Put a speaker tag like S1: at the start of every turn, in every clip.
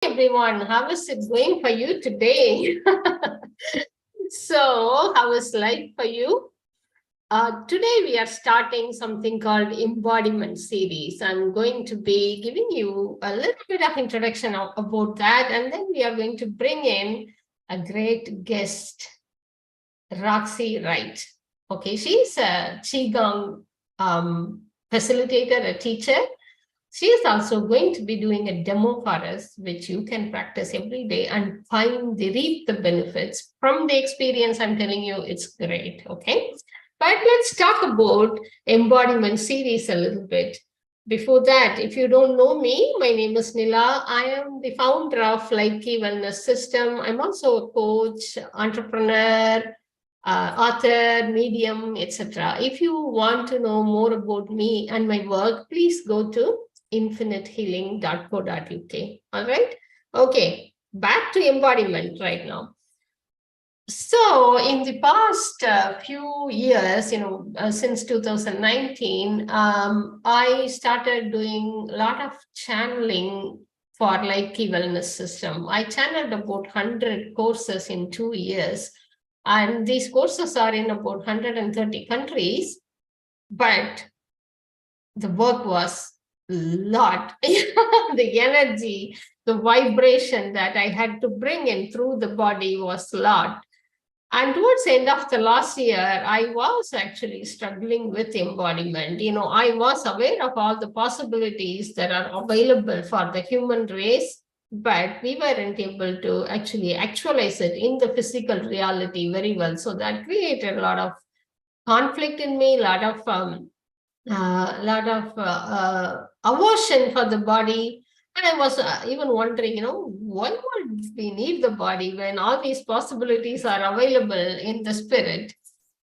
S1: Everyone, how is it going for you today? So, how is life for you? Today we are starting something called Embodiment series. I'm going to be giving you a little bit of introduction about that, and then we are going to bring in a great guest, Roxy Wright. Okay, she's a Qigong facilitator, a teacher. She is also going to be doing a demo for us, which you can practice every day and reap the benefits from the experience. I'm telling you, it's great. Okay. But let's talk about embodiment series a little bit. Before that, if you don't know me, my name is Nila. I am the founder of 𝗘𝗵𝗁𝗏 Wellness System. I'm also a coach, entrepreneur, author, medium, etc. If you want to know more about me and my work, please go to infinitehealing.co.uk. All right. Okay. Back to embodiment right now. So in the past few years, since 2019, I started doing a lot of channeling for 𝗘𝗵𝗁𝗏 Wellness System. I channeled about 100 courses in 2 years. And these courses are in about 130 countries. But the work was a lot. The energy, the vibration that I had to bring in through the body was a lot. And towards the end of the last year, I was actually struggling with embodiment. I was aware of all the possibilities that are available for the human race, but we weren't able to actually actualize it in the physical reality very well. So that created a lot of conflict in me, a lot of aversion for the body. And I was even wondering, why would we need the body when all these possibilities are available in the spirit?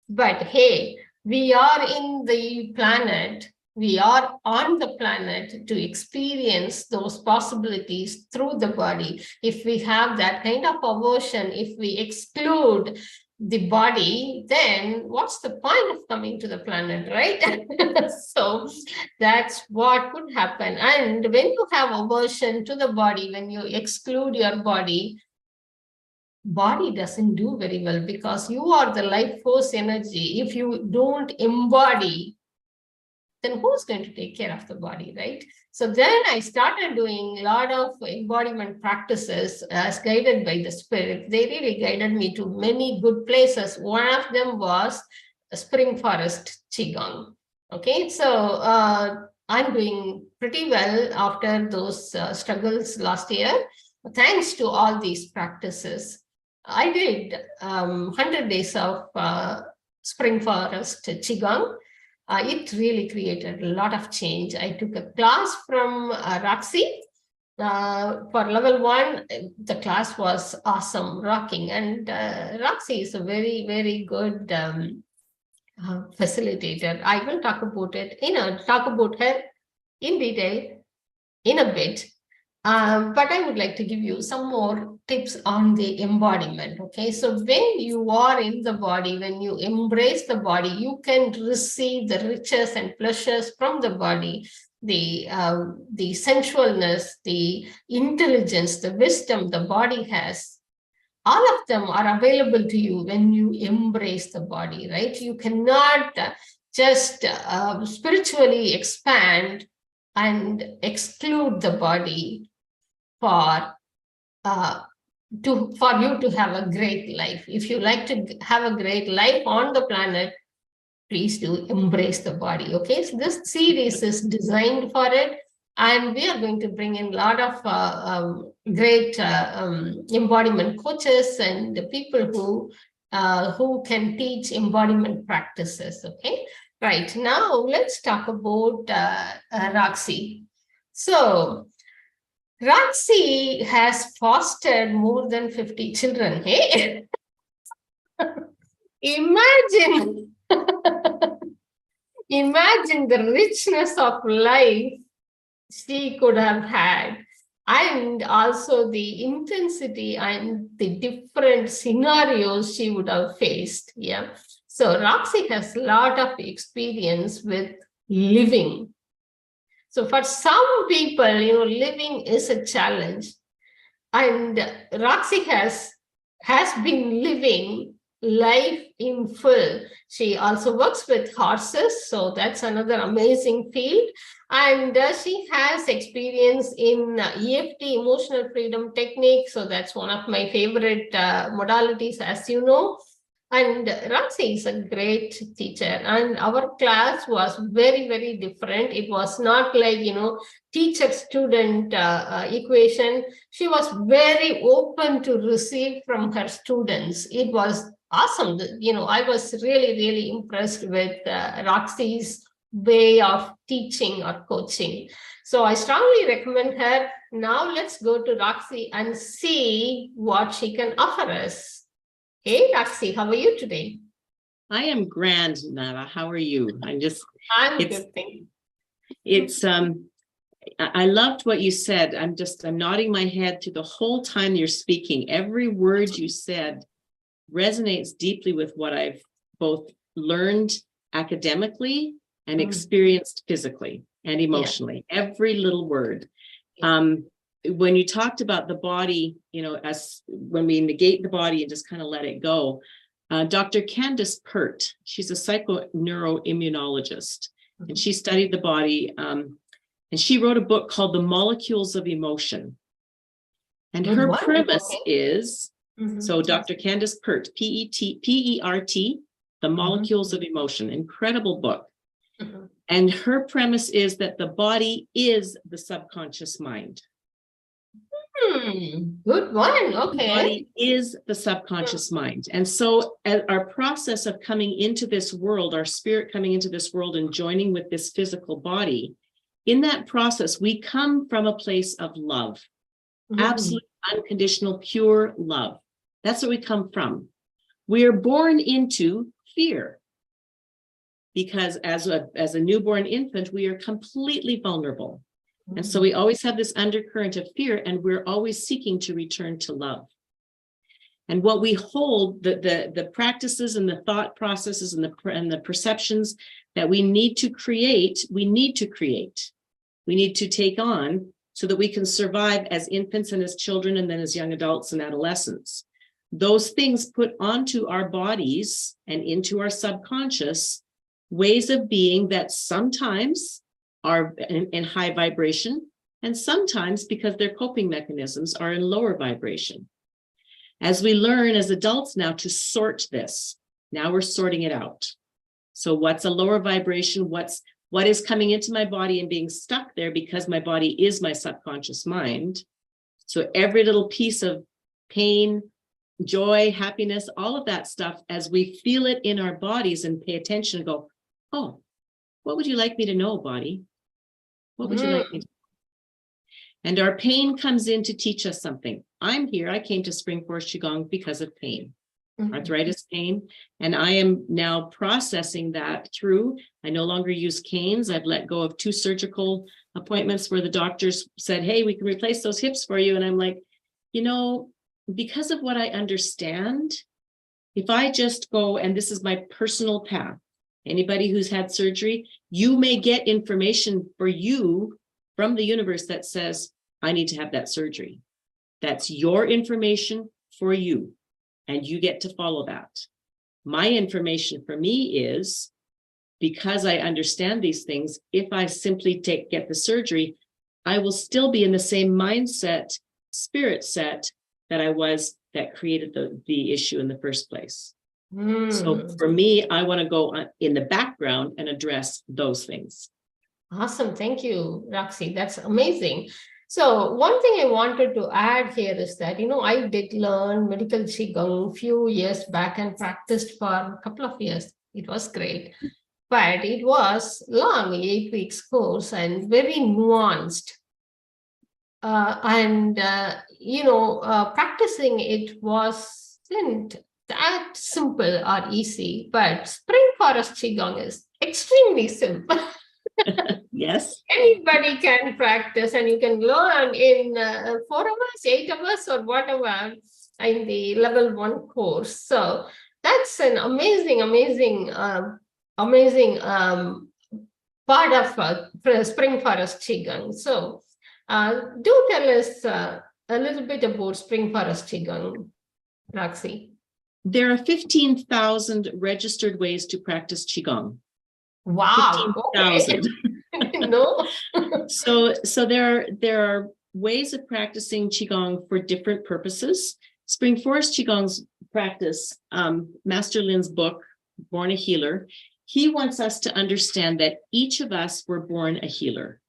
S1: But hey, we are in the planet. We are on the planet to experience those possibilities through the body. If we have that kind of aversion, if we exclude the body, then what's the point of coming to the planet, right? So that's what could happen. And when you have aversion to the body, when you exclude your body doesn't do very well, because you are the life force energy. If you don't embody, then who's going to take care of the body, right? So then I started doing a lot of embodiment practices as guided by the spirit. They really guided me to many good places. One of them was Forest Qi Gong. Okay, so I'm doing pretty well after those struggles last year, thanks to all these practices. I did 100 days of Forest Qi Gong. It really created a lot of change. I took a class from Roxy for level 1. The class was awesome, rocking. And Roxy is a very, very good facilitator. I will talk about it, talk about her in detail in a bit. But I would like to give you some more tips on the embodiment. Okay, so when you are in the body, when you embrace the body, you can receive the riches and pleasures from the body, the sensualness, the intelligence, the wisdom the body has. All of them are available to you when you embrace the body, right? You cannot just spiritually expand and exclude the body for you to have a great life. If you like to have a great life on the planet, please do embrace the body. Okay, so this series is designed for it, and we are going to bring in a lot of great embodiment coaches and people who can teach embodiment practices. Okay, right now let's talk about Roxy. So Roxy has fostered more than 50 children. Hey, imagine the richness of life she could have had, and also the intensity and the different scenarios she would have faced. Yeah. So Roxy has a lot of experience with living. So for some people, living is a challenge. And Roxy has been living life in full. She also works with horses, so that's another amazing field. And she has experience in EFT, emotional freedom technique. So that's one of my favorite modalities, as you know. And Roxy is a great teacher, and our class was very, very different. It was not like, teacher-student equation. She was very open to receive from her students. It was awesome. I was really, really impressed with Roxy's way of teaching or coaching. So I strongly recommend her. Now let's go to Roxy and see what she can offer us. Hey, Roxy, how are you today?
S2: I am grand, Nila. How are you?
S1: I'm good, thank you.
S2: I loved what you said. I'm nodding my head through the whole time you're speaking. Every word you said resonates deeply with what I've both learned academically and experienced physically and emotionally. Yeah. Every little word. When you talked about the body, as when we negate the body and just kind of let it go, Dr. 𝗘𝗶𝗁𝗏, she's a psychoneuroimmunologist, and she studied the body, and she wrote a book called The Molecules of Emotion. And her premise is, so Dr. 𝗘𝗶𝗁𝗏, P-E-R-T, The Molecules of Emotion, incredible book. And her premise is that the body is the subconscious mind.
S1: Good one. Okay.
S2: The body is the subconscious mind. And so our process of coming into this world, our spirit coming into this world and joining with this physical body, in that process, we come from a place of love, absolute, unconditional, pure love. That's where we come from. We are born into fear because as a newborn infant, we are completely vulnerable. And so we always have this undercurrent of fear, and we're always seeking to return to love. And what we hold, the practices and the thought processes and the perceptions that we need to create, we need to take on so that we can survive as infants and as children and then as young adults and adolescents. Those things put onto our bodies and into our subconscious ways of being that sometimes are in high vibration, and sometimes, because their coping mechanisms, are in lower vibration. As we learn as adults now to sort this, now we're sorting it out. So what's a lower vibration? What is coming into my body and being stuck there because my body is my subconscious mind? So every little piece of pain, joy, happiness, all of that stuff, as we feel it in our bodies and pay attention and go, oh, what would you like me to know, body? What would you like me to know? And our pain comes in to teach us something. I'm here. I came to Spring Forest Qi Gong because of pain, arthritis pain. And I am now processing that through. I no longer use canes. I've let go of 2 surgical appointments where the doctors said, hey, we can replace those hips for you. And I'm like, because of what I understand, if I just go, and this is my personal path, anybody who's had surgery, you may get information for you from the universe that says, I need to have that surgery. That's your information for you, and you get to follow that. My information for me is, because I understand these things, if I simply get the surgery, I will still be in the same mindset, spirit set that I was that created the issue in the first place. So for me, I want to go in the background and address those things.
S1: Awesome. Thank you, Roxy. That's amazing. So one thing I wanted to add here is that, I did learn medical Qigong a few years back and practiced for a couple of years. It was great, but it was long, 8 weeks course and very nuanced. Practicing it wasn't that simple or easy, but Spring Forest Qi Gong is extremely simple.
S2: Yes.
S1: Anybody can practice, and you can learn in 4 hours, 8 hours, or whatever in the level 1 course. So that's an amazing part of Spring Forest Qi Gong. So do tell us a little bit about Spring Forest Qi Gong, Roxy.
S2: There are 15,000 registered ways to practice Qigong.
S1: Wow.
S2: 15,000.
S1: Okay. No.
S2: So there are ways of practicing Qigong for different purposes. Spring Forest Qi Gong's practice, Master Lin's book, Born a Healer, he wants us to understand that each of us were born a healer,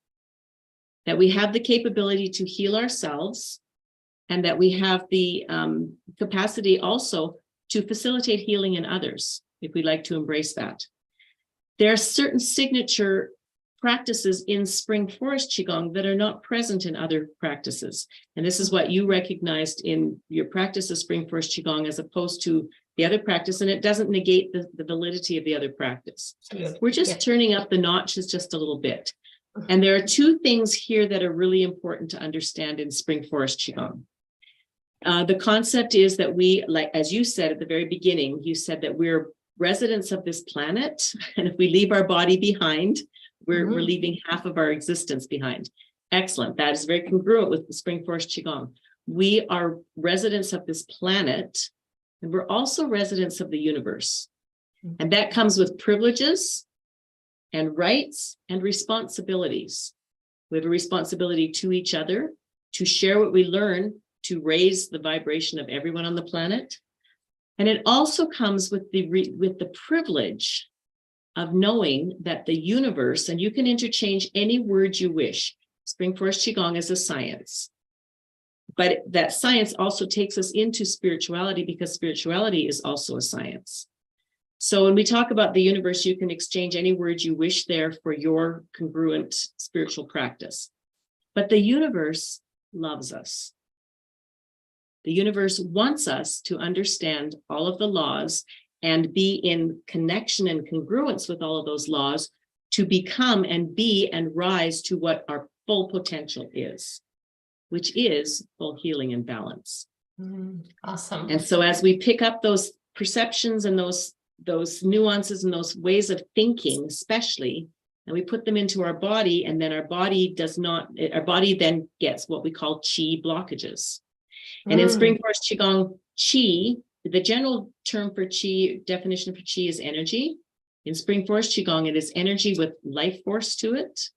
S2: that we have the capability to heal ourselves, and that we have the capacity also to facilitate healing in others, if we'd like to embrace that. There are certain signature practices in Spring Forest Qigong that are not present in other practices. And this is what you recognized in your practice of Spring Forest Qigong as opposed to the other practice, and it doesn't negate the validity of the other practice. We're just turning up the notches just a little bit. And there are two things here that are really important to understand in Spring Forest Qigong. The concept is that we, like, as you said at the very beginning, you said that we're residents of this planet, and if we leave our body behind, we're leaving half of our existence behind. Excellent. That is very congruent with the Spring Forest Qigong. We are residents of this planet, and we're also residents of the universe. And that comes with privileges and rights and responsibilities. We have a responsibility to each other, to share what we learn, to raise the vibration of everyone on the planet. And it also comes with the privilege of knowing that the universe, and you can interchange any word you wish. Spring Forest Qigong is a science, but that science also takes us into spirituality, because spirituality is also a science. So when we talk about the universe, you can exchange any word you wish there for your congruent spiritual practice. But the universe loves us. The universe wants us to understand all of the laws and be in connection and congruence with all of those laws to become and be and rise to what our full potential is, which is full healing and balance.
S1: Awesome.
S2: And so as we pick up those perceptions and those nuances and those ways of thinking, especially, and we put them into our body, and then our body then gets what we call Qi blockages. And in Spring Forest Qigong, Qi, the general term for Qi, definition for Qi is energy. In Spring Forest Qigong, it is energy with life force to it,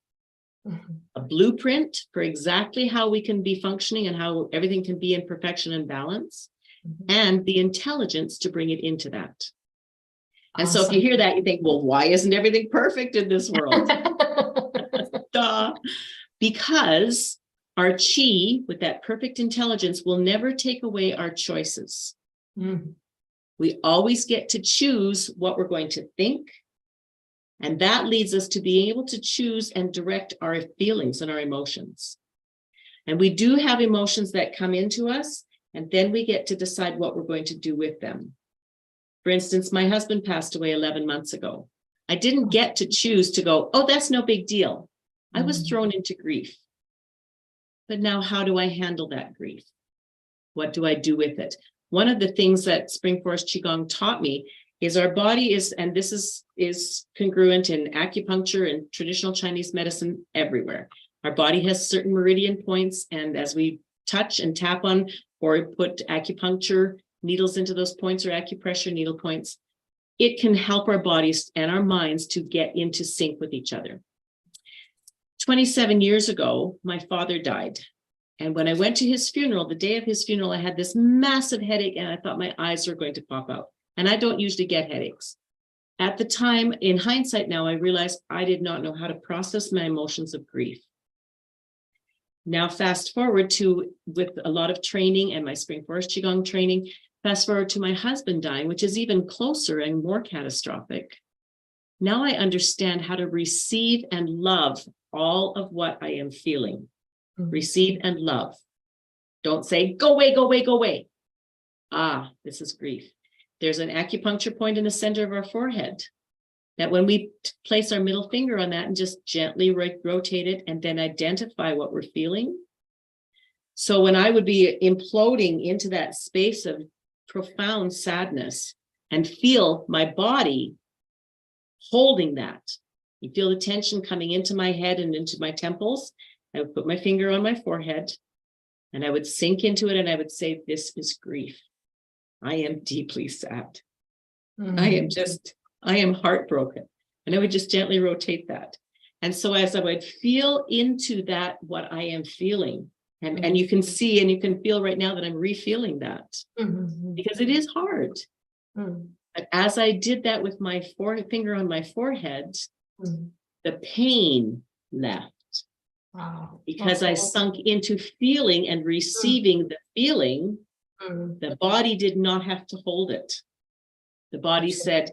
S2: a blueprint for exactly how we can be functioning and how everything can be in perfection and balance, and the intelligence to bring it into that. And so if you hear that, you think, well, why isn't everything perfect in this world? Duh. Because our Qi, with that perfect intelligence, will never take away our choices. We always get to choose what we're going to think. And that leads us to being able to choose and direct our feelings and our emotions. And we do have emotions that come into us, and then we get to decide what we're going to do with them. For instance, my husband passed away 11 months ago. I didn't get to choose to go, oh, that's no big deal. I was thrown into grief. But now how do I handle that grief? What do I do with it? One of the things that Spring Forest Qigong taught me is our body is, and this is congruent in acupuncture and traditional Chinese medicine everywhere. Our body has certain meridian points, and as we touch and tap on or put acupuncture needles into those points or acupressure needle points, it can help our bodies and our minds to get into sync with each other. 27 years ago, my father died. And when I went to his funeral, the day of his funeral, I had this massive headache and I thought my eyes were going to pop out. And I don't usually get headaches. At the time, in hindsight now, I realized I did not know how to process my emotions of grief. Now, fast forward to, with a lot of training and my Spring Forest Qigong training, fast forward to my husband dying, which is even closer and more catastrophic. Now I understand how to receive and love all of what I am feeling. Receive and love. Don't say, go away, go away, go away. Ah, this is grief. There's an acupuncture point in the center of our forehead that when we place our middle finger on that and just gently rotate it and then identify what we're feeling. So when I would be imploding into that space of profound sadness and feel my body holding that, you feel the tension coming into my head and into my temples. I would put my finger on my forehead And I would sink into it and I would say, this is grief. I am deeply sad. I am heartbroken. And I would just gently rotate that. And so as I would feel into that, what I am feeling, and you can see and you can feel right now that I'm re-feeling that because it is hard. But as I did that with my finger on my forehead, the pain left.
S1: Wow.
S2: Because I sunk into feeling and receiving the feeling, the body did not have to hold it. The body said,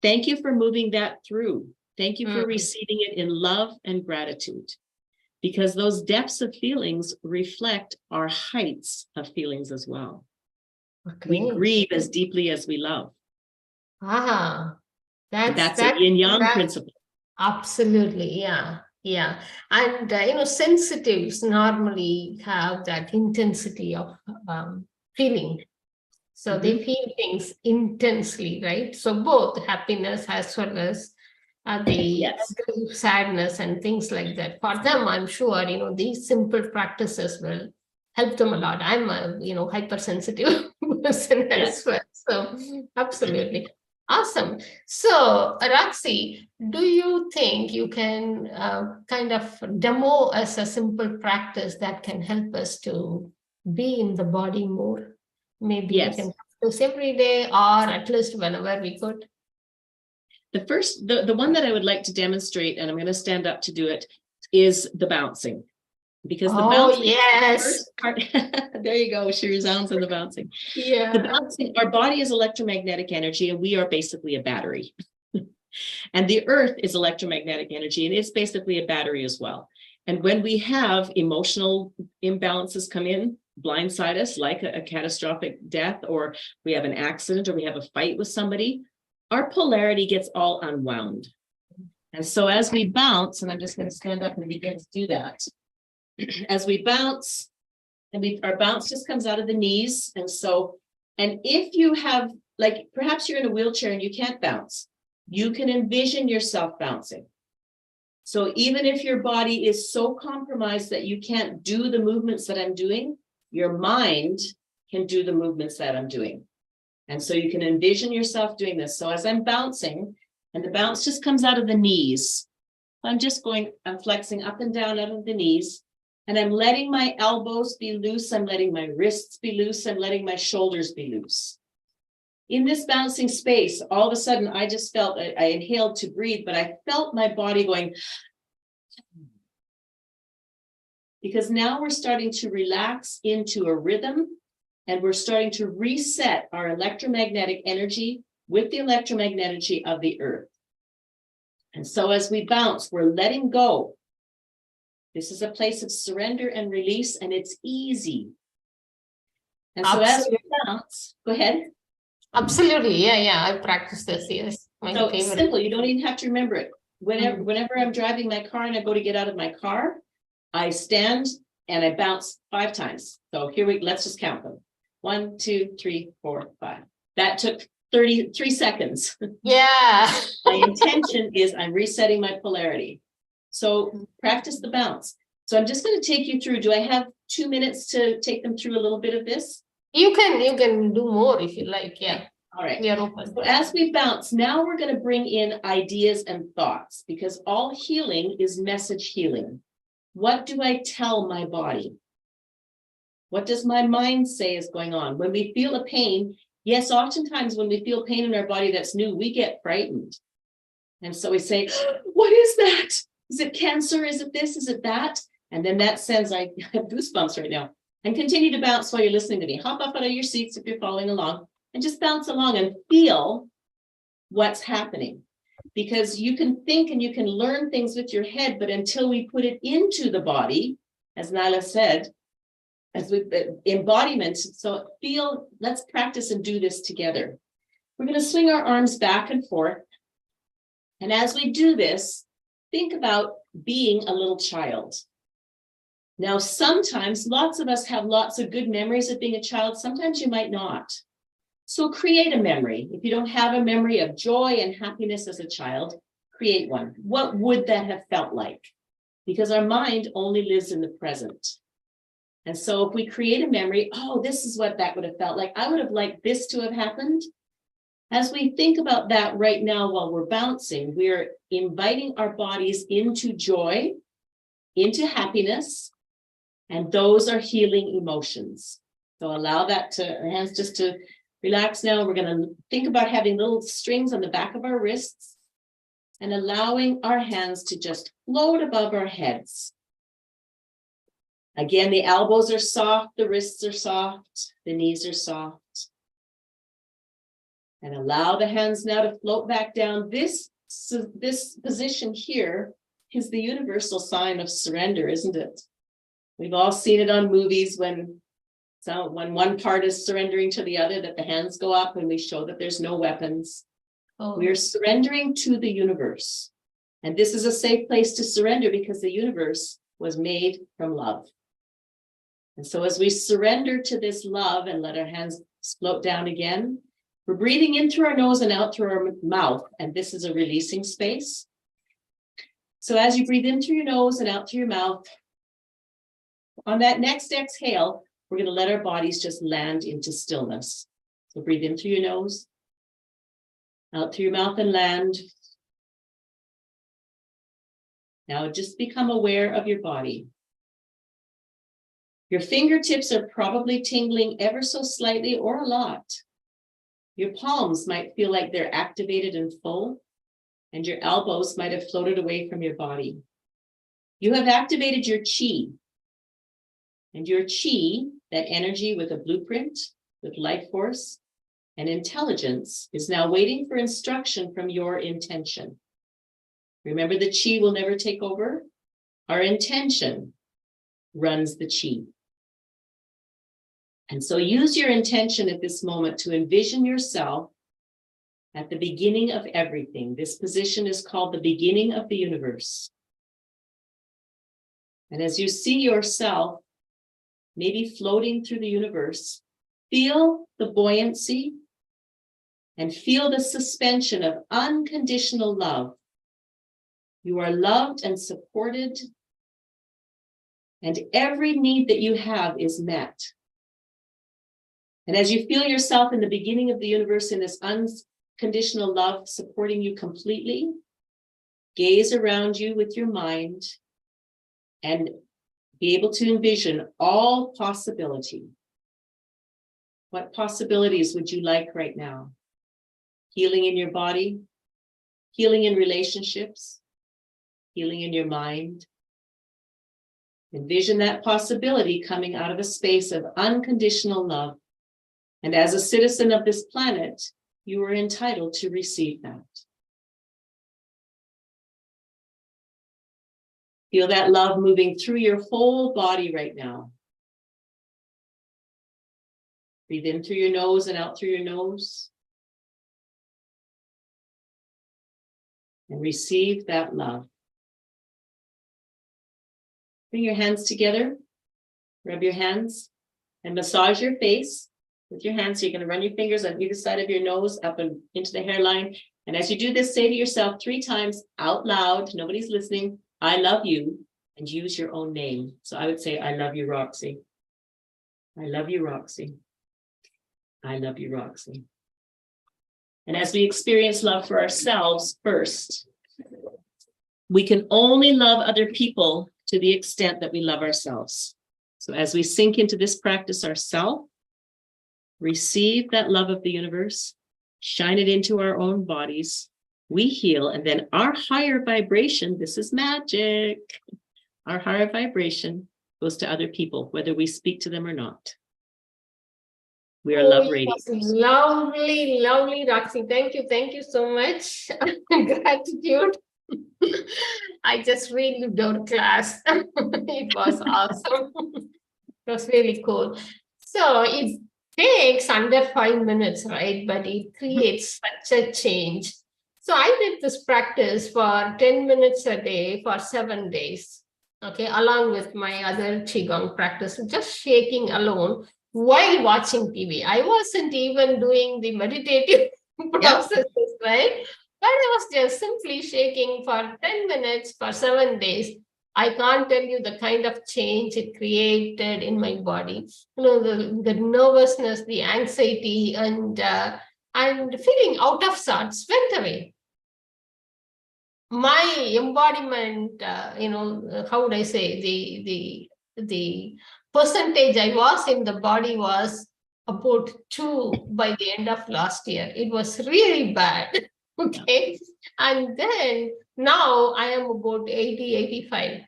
S2: thank you for moving that through. Thank you for receiving it in love and gratitude. Because those depths of feelings reflect our heights of feelings as well.
S1: Okay.
S2: We grieve as deeply as we love.
S1: That's
S2: a yin-yang principle.
S1: Absolutely, yeah. Yeah. And, sensitives normally have that intensity of feeling. So they feel things intensely, right? So both happiness as well as the sadness and things like that. For them, I'm sure, these simple practices will help them a lot. I'm a, hypersensitive person as well. So absolutely. Awesome. So, Roxy, do you think you can kind of demo us a simple practice that can help us to be in the body more? Maybe we can practice every day or at least whenever we could.
S2: The first, the one that I would like to demonstrate, and I'm going to stand up to do it, is the bouncing. Because the bouncing,
S1: yes,
S2: the first part, there you go, she resounds in the bouncing.
S1: Yeah.
S2: The bouncing, our body is electromagnetic energy, and we are basically a battery. And the earth is electromagnetic energy, and it's basically a battery as well. And when we have emotional imbalances come in, blindside us, like a catastrophic death, or we have an accident, or we have a fight with somebody, our polarity gets all unwound. And so as we bounce, and I'm just going to stand up and begin to do that. As we bounce, and our bounce just comes out of the knees. And if you have, like, perhaps you're in a wheelchair and you can't bounce, you can envision yourself bouncing. So even if your body is so compromised that you can't do the movements that I'm doing, your mind can do the movements that I'm doing. And so you can envision yourself doing this. So as I'm bouncing, and the bounce just comes out of the knees, I'm flexing up and down out of the knees, and I'm letting my elbows be loose, I'm letting my wrists be loose, I'm letting my shoulders be loose. In this bouncing space, all of a sudden, I just felt, I inhaled to breathe, but I felt my body going, because now we're starting to relax into a rhythm, and we're starting to reset our electromagnetic energy with the electromagnetic energy of the earth. And so as we bounce, we're letting go. This is a place of surrender and release, and it's easy. And so as we bounce, go ahead.
S1: Absolutely. Yeah. I practice this. Yes.
S2: So it's simple. You don't even have to remember it. Whenever I'm driving my car and I go to get out of my car, I stand and I bounce 5 times. So let's just count them. 1, 2, 3, 4, 5. That took 33 seconds.
S1: Yeah.
S2: My intention is I'm resetting my polarity. So practice the bounce. So I'm just going to take you through. Do I have 2 minutes to take them through a little bit of this?
S1: You can do more if you like. Yeah.
S2: All right.
S1: We are open.
S2: So as we bounce, now we're going to bring in ideas and thoughts, because all healing is message healing. What do I tell my body? What does my mind say is going on? When we feel a pain, yes, oftentimes when we feel pain in our body that's new, we get frightened. And so we say, what is that? Is it cancer? Is it this? Is it that? And then that sends, I have goosebumps right now. And continue to bounce while you're listening to me. Hop up out of your seats if you're following along, and just bounce along and feel what's happening. Because you can think and you can learn things with your head, but until we put it into the body, as Nila said, embodiment. So let's practice and do this together. We're going to swing our arms back and forth. And as we do this, think about being a little child. Now, sometimes lots of us have lots of good memories of being a child. Sometimes you might not. So create a memory. If you don't have a memory of joy and happiness as a child, create one. What would that have felt like? Because our mind only lives in the present. And so if we create a memory, oh, this is what that would have felt like. I would have liked this to have happened. As we think about that right now while we're bouncing, we're inviting our bodies into joy, into happiness, and those are healing emotions. So allow that to, our hands just to relax now. We're going to think about having little strings on the back of our wrists and allowing our hands to just float above our heads. Again, the elbows are soft, the wrists are soft, the knees are soft. And allow the hands now to float back down. This position here is the universal sign of surrender, isn't it? We've all seen it on movies when one part is surrendering to the other, that the hands go up and we show that there's no weapons.
S1: Oh.
S2: We are surrendering to the universe. And this is a safe place to surrender because the universe was made from love. And so as we surrender to this love and let our hands float down again, we're breathing in through our nose and out through our mouth. And this is a releasing space. So as you breathe in through your nose and out through your mouth, on that next exhale, we're going to let our bodies just land into stillness. So breathe in through your nose, out through your mouth and land. Now just become aware of your body. Your fingertips are probably tingling ever so slightly or a lot. Your palms might feel like they're activated and full, and your elbows might have floated away from your body. You have activated your qi. And your qi, that energy with a blueprint, with life force and intelligence, is now waiting for instruction from your intention. Remember, the qi will never take over. Our intention runs the qi. And so use your intention at this moment to envision yourself at the beginning of everything. This position is called the beginning of the universe. And as you see yourself maybe floating through the universe, feel the buoyancy and feel the suspension of unconditional love. You are loved and supported, and every need that you have is met. And as you feel yourself in the beginning of the universe in this unconditional love supporting you completely, gaze around you with your mind and be able to envision all possibility. What possibilities would you like right now? Healing in your body, healing in relationships, healing in your mind. Envision that possibility coming out of a space of unconditional love. And as a citizen of this planet, you are entitled to receive that. Feel that love moving through your whole body right now. Breathe in through your nose and out through your nose. And receive that love. Bring your hands together. Rub your hands and massage your face with your hands. So you're going to run your fingers on either side of your nose up and into the hairline. And as you do this, say to yourself 3 times out loud, nobody's listening, I love you, and use your own name. So I would say, I love you, Roxy. I love you, Roxy. I love you, Roxy. And as we experience love for ourselves first, we can only love other people to the extent that we love ourselves. So as we sink into this practice ourselves, receive that love of the universe, shine it into our own bodies, we heal, and then our higher vibration, this is magic, our higher vibration goes to other people, whether we speak to them or not. We are love radiators.
S1: Lovely, lovely, Roxy. Thank you so much. Gratitude. I just really loved class. It was awesome. It was really cool. So it takes under 5 minutes, right? But it creates such a change. So I did this practice for 10 minutes a day for 7 days, okay, along with my other Qigong practice, just shaking alone while watching TV. I wasn't even doing the meditative processes, right? But I was just simply shaking for 10 minutes for 7 days. I can't tell you the kind of change it created in my body. You know, the nervousness, the anxiety, and feeling out of sorts went away. My embodiment, how would I say, the percentage I was in the body was about 2 by the end of last year. It was really bad. Okay. And then now I am about 80, 85.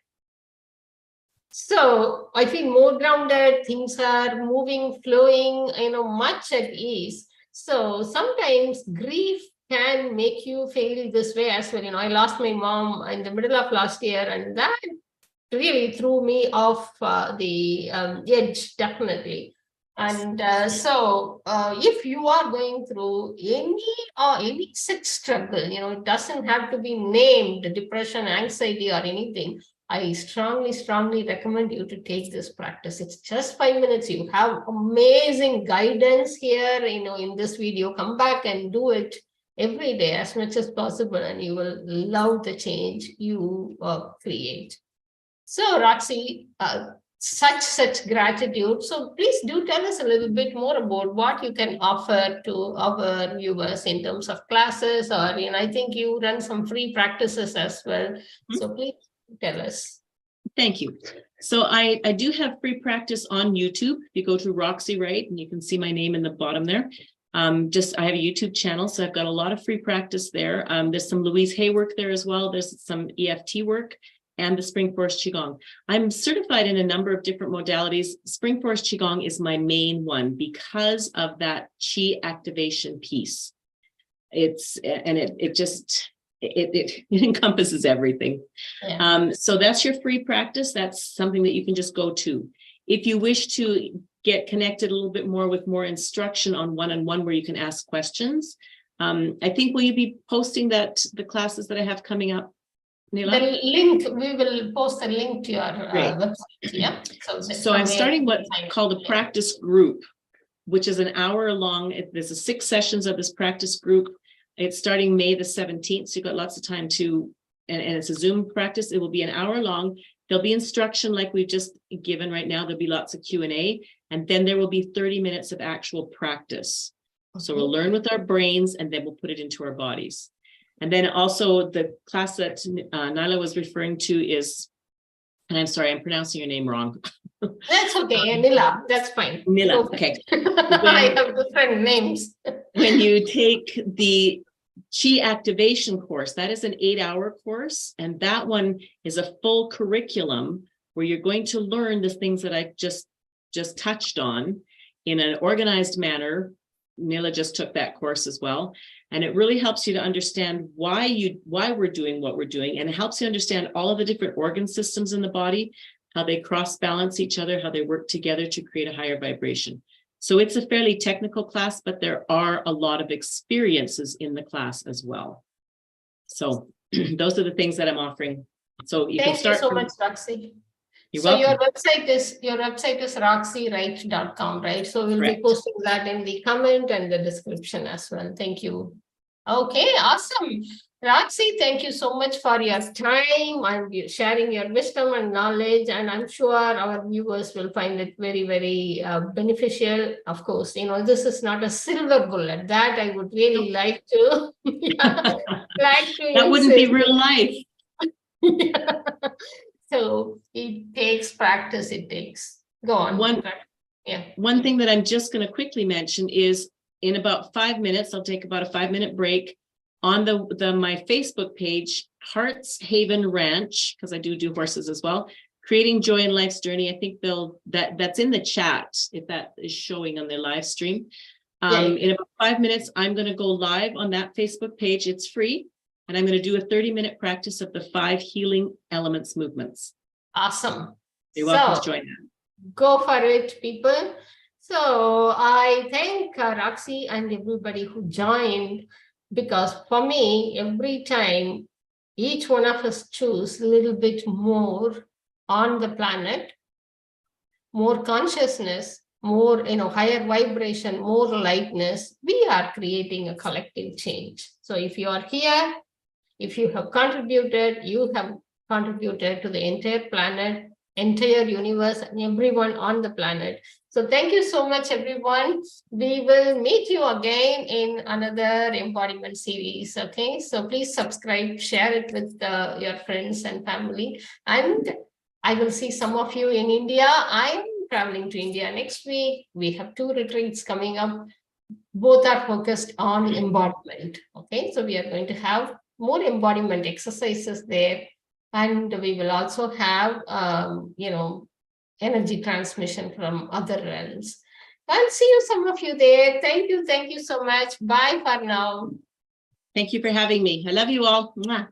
S1: So I feel more grounded, things are moving, flowing, much at ease. So sometimes grief can make you feel this way as well. I lost my mom in the middle of last year, and that really threw me off the edge, definitely. And so if you are going through any such struggle, it doesn't have to be named depression, anxiety, or anything. I strongly, strongly recommend you to take this practice. It's just 5 minutes. You have amazing guidance here, in this video. Come back and do it every day as much as possible, and you will love the change you create. So, Roxy, such gratitude. So please do tell us a little bit more about what you can offer to our viewers in terms of classes, or I think you run some free practices as well. Mm-hmm. So please tell us.
S2: Thank you. So I do have free practice on YouTube. You go to Roxy Wright and you can see my name in the bottom there. I have a YouTube channel, so I've got a lot of free practice there. There's some Louise Hay work there as well. There's some EFT work and the Spring Forest Qi Gong. I'm certified in a number of different modalities. Spring Forest Qi Gong is my main one because of that Qi activation piece. It encompasses everything. Yeah. So that's your free practice. That's something that you can just go to. If you wish to get connected a little bit more with more instruction on one-on-one where you can ask questions, I think, will you be posting the classes that I have coming up, Nila?
S1: The link, we will post a link to your website. Yeah. So
S2: I'm starting what's called a practice group, which is an hour long. There's 6 sessions of this practice group. It's starting May the 17th. So you've got lots of time to, and it's a Zoom practice. It will be an hour long. There'll be instruction like we've just given right now. There'll be lots of Q&A, and then there will be 30 minutes of actual practice. So we'll learn with our brains, and then we'll put it into our bodies. And then also the class that Nila was referring to is, and I'm sorry, I'm pronouncing your name wrong.
S1: That's okay, Nila, that's fine.
S2: Nila, okay.
S1: I have different names.
S2: When you take the Qi activation course, that is an 8-hour course, and that one is a full curriculum where you're going to learn the things that I just touched on in an organized manner. Nila just took that course as well. And it really helps you to understand why we're doing what we're doing, and it helps you understand all of the different organ systems in the body, how they cross balance each other, how they work together to create a higher vibration. So it's a fairly technical class, but there are a lot of experiences in the class as well. So those are the things that I'm offering. So you can start.
S1: Thank you so much, Roxy.
S2: You're
S1: so
S2: welcome.
S1: your website is roxywright.com, right? So we'll be posting that in the comment and the description as well. Thank you. Okay, awesome. Roxy, thank you so much for your time and sharing your wisdom and knowledge. And I'm sure our viewers will find it very, very beneficial. Of course, this is not a silver bullet. That I would really like to. That
S2: wouldn't be real life.
S1: Yeah. So it takes practice. It takes. Go on. One
S2: thing that I'm just going to quickly mention is in about 5 minutes, I'll take about a 5-minute break on my Facebook page, Heart's Haven Ranch, because I do horses as well. Creating Joy in Life's Journey. I think that's in the chat if that is showing on their live stream. In about 5 minutes, I'm going to go live on that Facebook page. It's free. And I'm going to do a 30-minute practice of the 5 healing elements movements.
S1: Awesome.
S2: You're welcome to join that.
S1: Go for it, people. So I thank Roxy and everybody who joined, because for me, every time each one of us choose a little bit more on the planet, more consciousness, more higher vibration, more lightness, we are creating a collective change. So if you are here, if you have contributed, you have contributed to the entire planet, entire universe, and everyone on the planet. So thank you so much, everyone. We will meet you again in another embodiment series. Okay, so please subscribe, share it with your friends and family. And I will see some of you in India. I'm traveling to India next week. We have 2 retreats coming up. Both are focused on embodiment. Okay, so we are going to have more embodiment exercises there. And we will also have, energy transmission from other realms. I'll see you, some of you there. Thank you so much. Bye for now.
S2: Thank you for having me. I love you all. Mwah.